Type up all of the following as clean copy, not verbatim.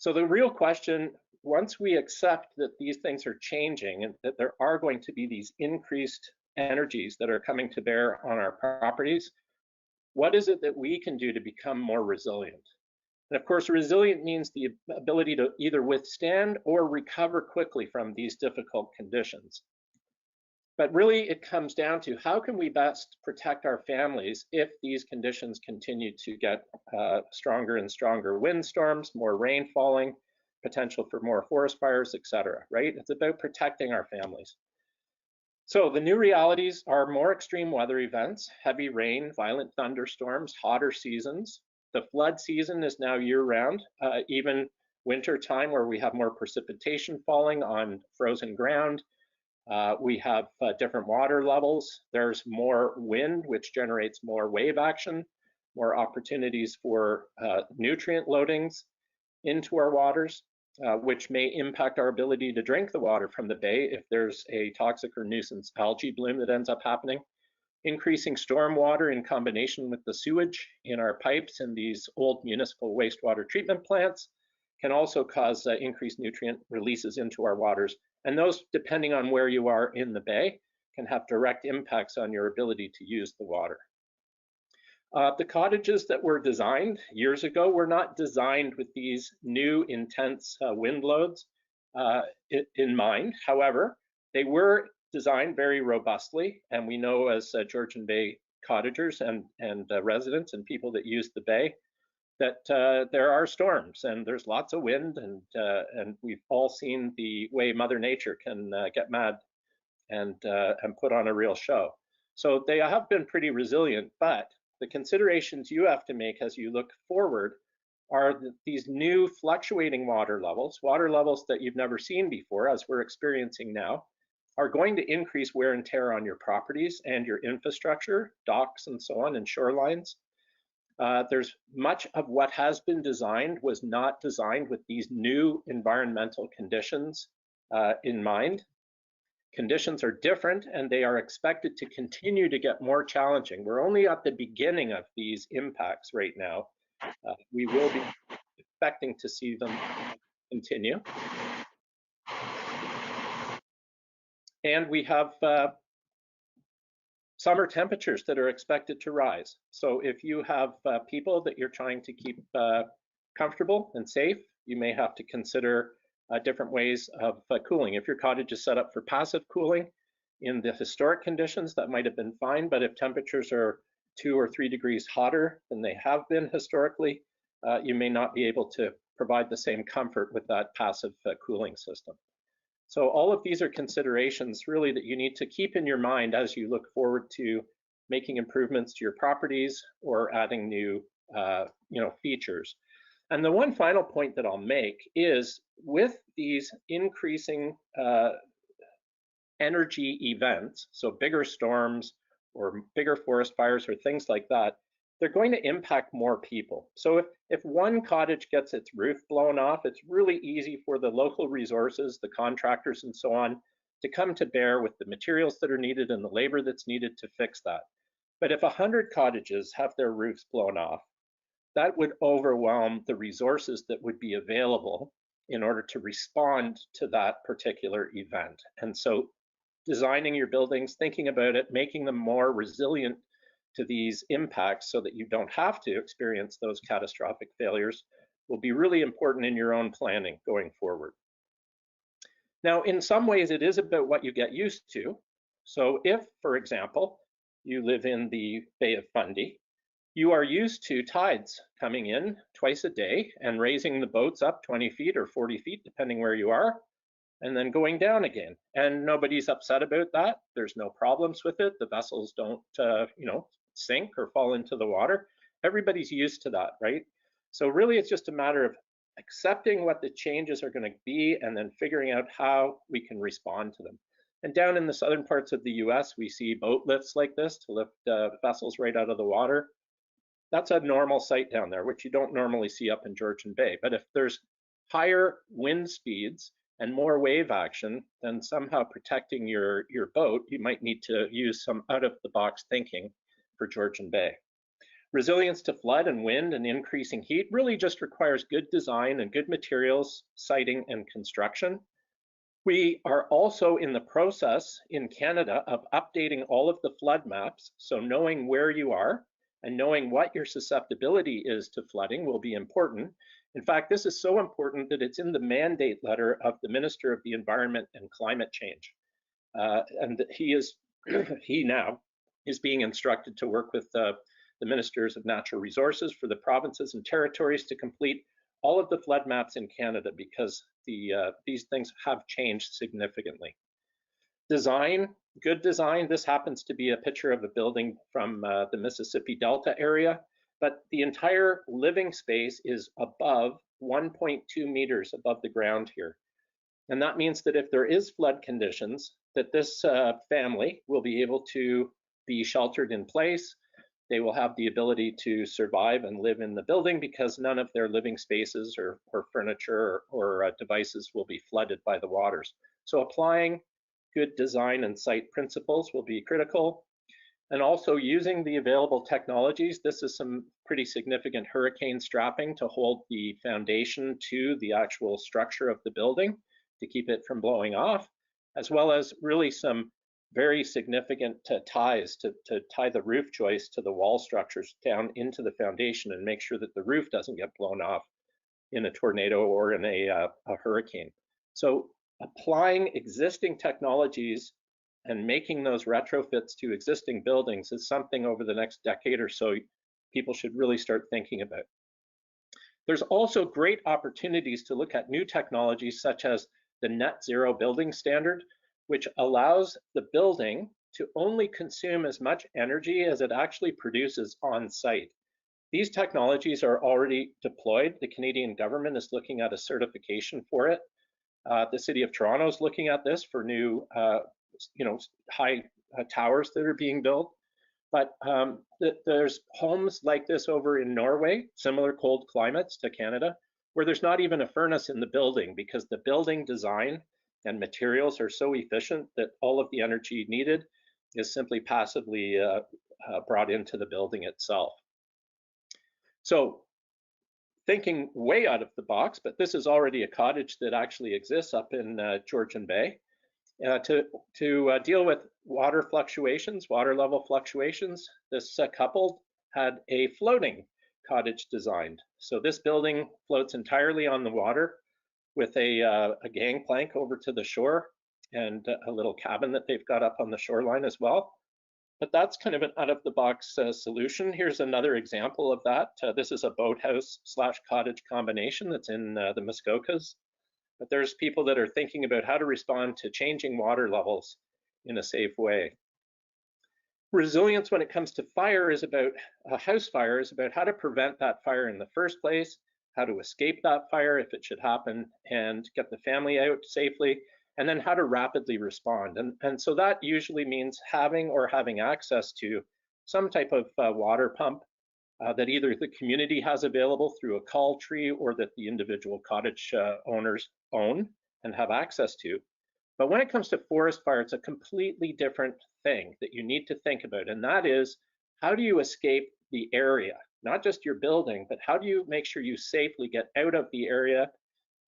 So the real question, once we accept that these things are changing and that there are going to be these increased energies that are coming to bear on our properties, what is it that we can do to become more resilient? And of course, resilient means the ability to either withstand or recover quickly from these difficult conditions. But really, it comes down to how can we best protect our families if these conditions continue to get stronger and stronger windstorms, more rain falling, potential for more forest fires, etc. Right? It's about protecting our families. So the new realities are more extreme weather events, heavy rain, violent thunderstorms, hotter seasons. The flood season is now year-round, even winter time where we have more precipitation falling on frozen ground. We have different water levels. There's more wind, which generates more wave action, more opportunities for nutrient loadings into our waters, which may impact our ability to drink the water from the bay if there's a toxic or nuisance algae bloom that ends up happening. Increasing storm water in combination with the sewage in our pipes in these old municipal wastewater treatment plants can also cause increased nutrient releases into our waters. And those, depending on where you are in the bay, can have direct impacts on your ability to use the water. The cottages that were designed years ago were not designed with these new intense wind loads in mind. However, they were designed very robustly, and we know as Georgian Bay cottagers and residents and people that use the bay that there are storms and there's lots of wind, and we've all seen the way Mother Nature can get mad and put on a real show. So they have been pretty resilient, but the considerations you have to make as you look forward are these new fluctuating water levels that you've never seen before, as we're experiencing now, are going to increase wear and tear on your properties and your infrastructure, docks and so on, and shorelines. There's much of what has been designed was not designed with these new environmental conditions in mind. Conditions are different and they are expected to continue to get more challenging. We're only at the beginning of these impacts right now. We will be expecting to see them continue. And we have summer temperatures that are expected to rise. So if you have people that you're trying to keep comfortable and safe, you may have to consider different ways of cooling. If your cottage is set up for passive cooling in the historic conditions, that might have been fine, but if temperatures are 2 or 3 degrees hotter than they have been historically, you may not be able to provide the same comfort with that passive cooling system. So all of these are considerations really that you need to keep in your mind as you look forward to making improvements to your properties or adding new features. And the one final point that I'll make is with these increasing energy events, so bigger storms or bigger forest fires or things like that, they're going to impact more people. So if one cottage gets its roof blown off, it's really easy for the local resources, the contractors and so on, to come to bear with the materials that are needed and the labor that's needed to fix that. But if 100 cottages have their roofs blown off, that would overwhelm the resources that would be available in order to respond to that particular event. And so designing your buildings, thinking about it, making them more resilient to these impacts so that you don't have to experience those catastrophic failures will be really important in your own planning going forward. Now, in some ways, it is about what you get used to. So if, for example, you live in the Bay of Fundy, you are used to tides coming in twice a day and raising the boats up 20 feet or 40 feet, depending where you are, and then going down again. And nobody's upset about that. There's no problems with it. The vessels don't, sink or fall into the water. Everybody's used to that, right? So really, it's just a matter of accepting what the changes are going to be and then figuring out how we can respond to them. And down in the southern parts of the US, we see boat lifts like this to lift vessels right out of the water. That's a normal sight down there, which you don't normally see up in Georgian Bay. But if there's higher wind speeds and more wave action, then somehow protecting your boat, you might need to use some out-of-the-box thinking for Georgian Bay. Resilience to flood and wind and increasing heat really just requires good design and good materials, siting, and construction. We are also in the process in Canada of updating all of the flood maps. So knowing where you are and knowing what your susceptibility is to flooding will be important. In fact, this is so important that it's in the mandate letter of the Minister of the Environment and Climate Change. And he now is being instructed to work with the Ministers of Natural Resources for the provinces and territories to complete all of the flood maps in Canada, because these things have changed significantly. Design, good design. This happens to be a picture of a building from the Mississippi Delta area, but the entire living space is above 1.2 meters above the ground here. And that means that if there is flood conditions, that this family will be able to be sheltered in place. They will have the ability to survive and live in the building because none of their living spaces or furniture or devices will be flooded by the waters. So applying good design and site principles will be critical. And also using the available technologies. This is some pretty significant hurricane strapping to hold the foundation to the actual structure of the building to keep it from blowing off, as well as really some very significant ties to tie the roof joists to the wall structures down into the foundation and make sure that the roof doesn't get blown off in a tornado or in a hurricane. So applying existing technologies and making those retrofits to existing buildings is something over the next decade or so people should really start thinking about. There's also great opportunities to look at new technologies such as the net zero building standard, which allows the building to only consume as much energy as it actually produces on site. These technologies are already deployed. The Canadian government is looking at a certification for it. The City of Toronto is looking at this for new, high towers that are being built. But there's homes like this over in Norway, similar cold climates to Canada, where there's not even a furnace in the building because the building design and materials are so efficient that all of the energy needed is simply passively brought into the building itself. So thinking way out of the box, but this is already a cottage that actually exists up in Georgian Bay. To deal with water fluctuations, water level fluctuations, this couple had a floating cottage designed. So this building floats entirely on the water with a gangplank over to the shore and a little cabin that they've got up on the shoreline as well. But that's kind of an out-of-the-box solution. Here's another example of that. This is a boathouse/cottage combination that's in the Muskokas. But there's people that are thinking about how to respond to changing water levels in a safe way. Resilience when it comes to fire is about, a house fire is about how to prevent that fire in the first place, how to escape that fire if it should happen and get the family out safely, and then how to rapidly respond. And so that usually means having access to some type of water pump that either the community has available through a call tree or that the individual cottage owners own and have access to. But when it comes to forest fire, it's a completely different thing that you need to think about. And that is, how do you escape the area? Not just your building, but how do you make sure you safely get out of the area,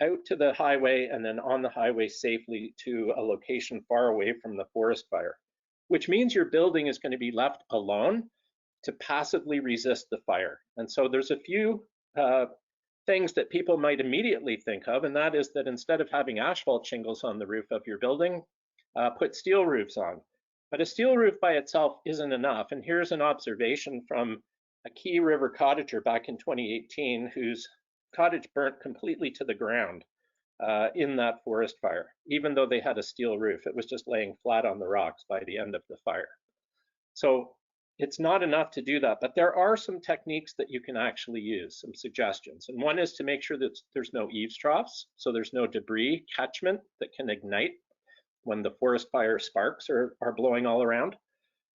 out to the highway, and then on the highway safely to a location far away from the forest fire, which means your building is going to be left alone to passively resist the fire. And so there's a few things that people might immediately think of, and that is that instead of having asphalt shingles on the roof of your building, put steel roofs on. But a steel roof by itself isn't enough. And here's an observation from a Key River cottager back in 2018 whose cottage burnt completely to the ground in that forest fire. Even though they had a steel roof, it was just laying flat on the rocks by the end of the fire. So it's not enough to do that, but there are some techniques that you can actually use, some suggestions. And one is to make sure that there's no eaves troughs, so there's no debris catchment that can ignite when the forest fire sparks are blowing all around.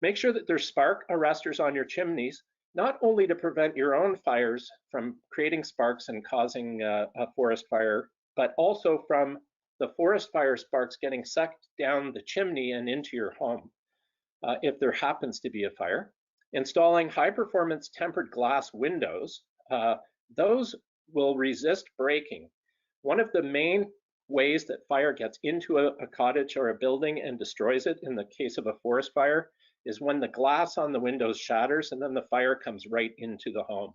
Make sure that there's spark arresters on your chimneys, not only to prevent your own fires from creating sparks and causing a forest fire, but also from the forest fire sparks getting sucked down the chimney and into your home if there happens to be a fire. Installing high-performance tempered glass windows, those will resist breaking. One of the main ways that fire gets into a cottage or a building and destroys it, in the case of a forest fire, is when the glass on the windows shatters and then the fire comes right into the home.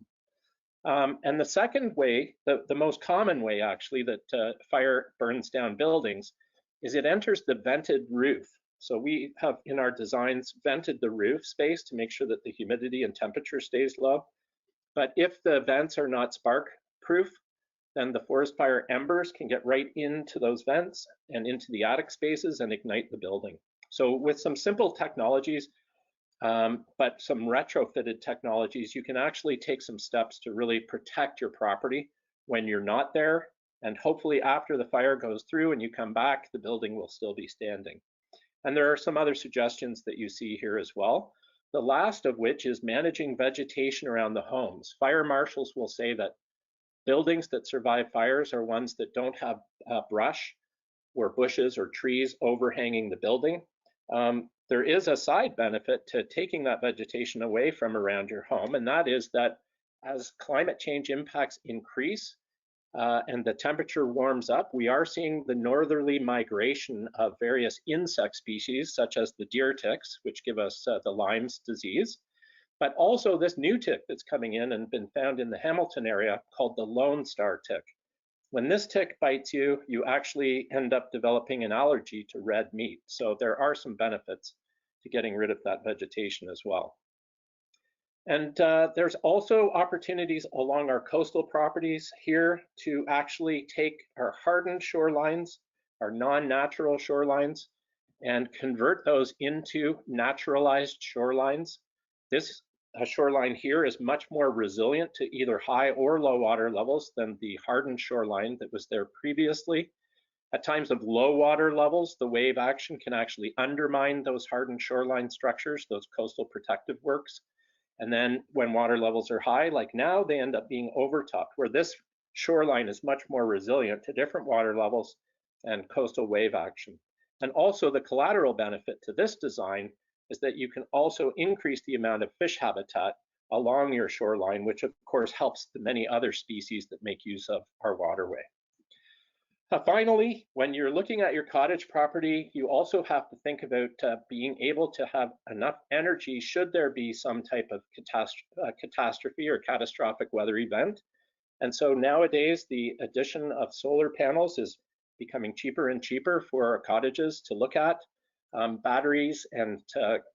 And the second way, the most common way actually, that fire burns down buildings is it enters the vented roof. So we have in our designs vented the roof space to make sure that the humidity and temperature stays low. But if the vents are not spark proof, then the forest fire embers can get right into those vents and into the attic spaces and ignite the building. So with some simple technologies, but some retrofitted technologies, you can actually take some steps to really protect your property when you're not there. And hopefully after the fire goes through and you come back, the building will still be standing. And there are some other suggestions that you see here as well. The last of which is managing vegetation around the homes. Fire marshals will say that buildings that survive fires are ones that don't have brush or bushes or trees overhanging the building. There is a side benefit to taking that vegetation away from around your home, and that is that as climate change impacts increase, and the temperature warms up, we are seeing the northerly migration of various insect species, such as the deer ticks, which give us the Lyme's disease, but also this new tick that's coming in and been found in the Hamilton area called the Lone Star tick. When this tick bites you, you actually end up developing an allergy to red meat. So there are some benefits to getting rid of that vegetation as well. And there's also opportunities along our coastal properties here to actually take our hardened shorelines, our non-natural shorelines, and convert those into naturalized shorelines. This shoreline here is much more resilient to either high or low water levels than the hardened shoreline that was there previously. At times of low water levels, the wave action can actually undermine those hardened shoreline structures, those coastal protective works. And then when water levels are high, like now, they end up being overtopped, where this shoreline is much more resilient to different water levels and coastal wave action. And also the collateral benefit to this design is that you can also increase the amount of fish habitat along your shoreline, which of course helps the many other species that make use of our waterway. Finally, when you're looking at your cottage property, you also have to think about being able to have enough energy should there be some type of catastrophe or catastrophic weather event. And so nowadays, the addition of solar panels is becoming cheaper and cheaper for our cottages to look at. Batteries and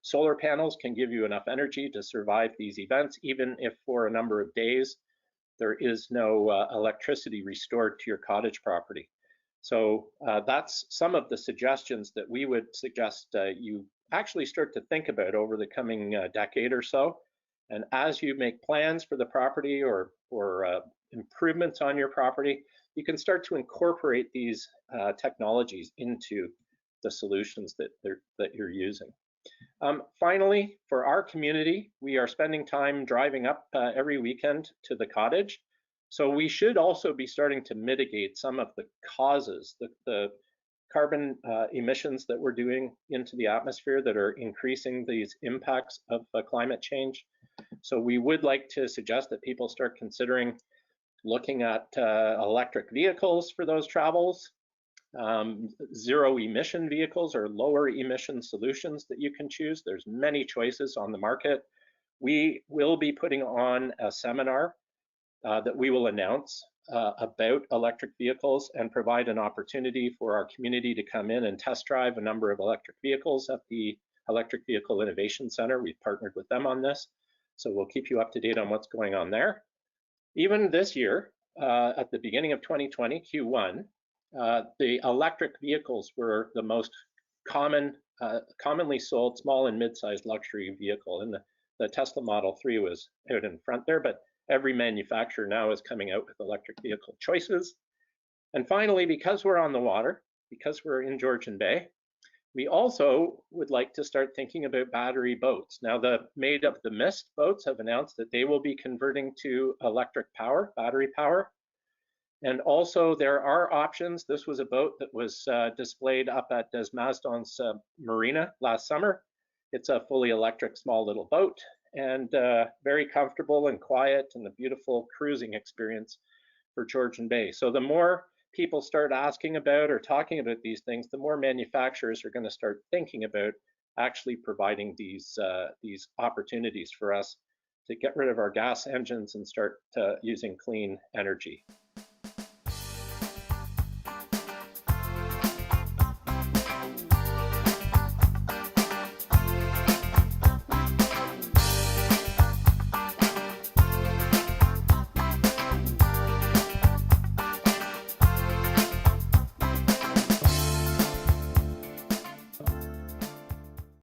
solar panels can give you enough energy to survive these events, even if for a number of days there is no electricity restored to your cottage property. So that's some of the suggestions that we would suggest you actually start to think about over the coming decade or so. And as you make plans for the property or improvements on your property, you can start to incorporate these technologies into the solutions that you're using. Finally, for our community, we are spending time driving up every weekend to the cottage. So we should also be starting to mitigate some of the causes, the carbon emissions that we're doing into the atmosphere that are increasing these impacts of climate change. So we would like to suggest that people start considering looking at electric vehicles for those travels, zero emission vehicles or lower emission solutions that you can choose. There's many choices on the market. We will be putting on a seminar that we will announce about electric vehicles and provide an opportunity for our community to come in and test drive a number of electric vehicles at the Electric Vehicle Innovation Center. We've partnered with them on this, so we'll keep you up to date on what's going on there. Even this year, at the beginning of 2020, Q1, the electric vehicles were the most commonly sold small and mid-sized luxury vehicle, and the Tesla Model 3 was out in front there, but every manufacturer now is coming out with electric vehicle choices. And finally, because we're on the water, because we're in Georgian Bay, we also would like to start thinking about battery boats. Now, the Made of the Mist boats have announced that they will be converting to electric power, battery power. And also there are options. This was a boat that was displayed up at Desmazdon's Marina last summer. It's a fully electric small little boat. and very comfortable and quiet and a beautiful cruising experience for Georgian Bay. So the more people start asking about or talking about these things, the more manufacturers are going to start thinking about actually providing these opportunities for us to get rid of our gas engines and start using clean energy.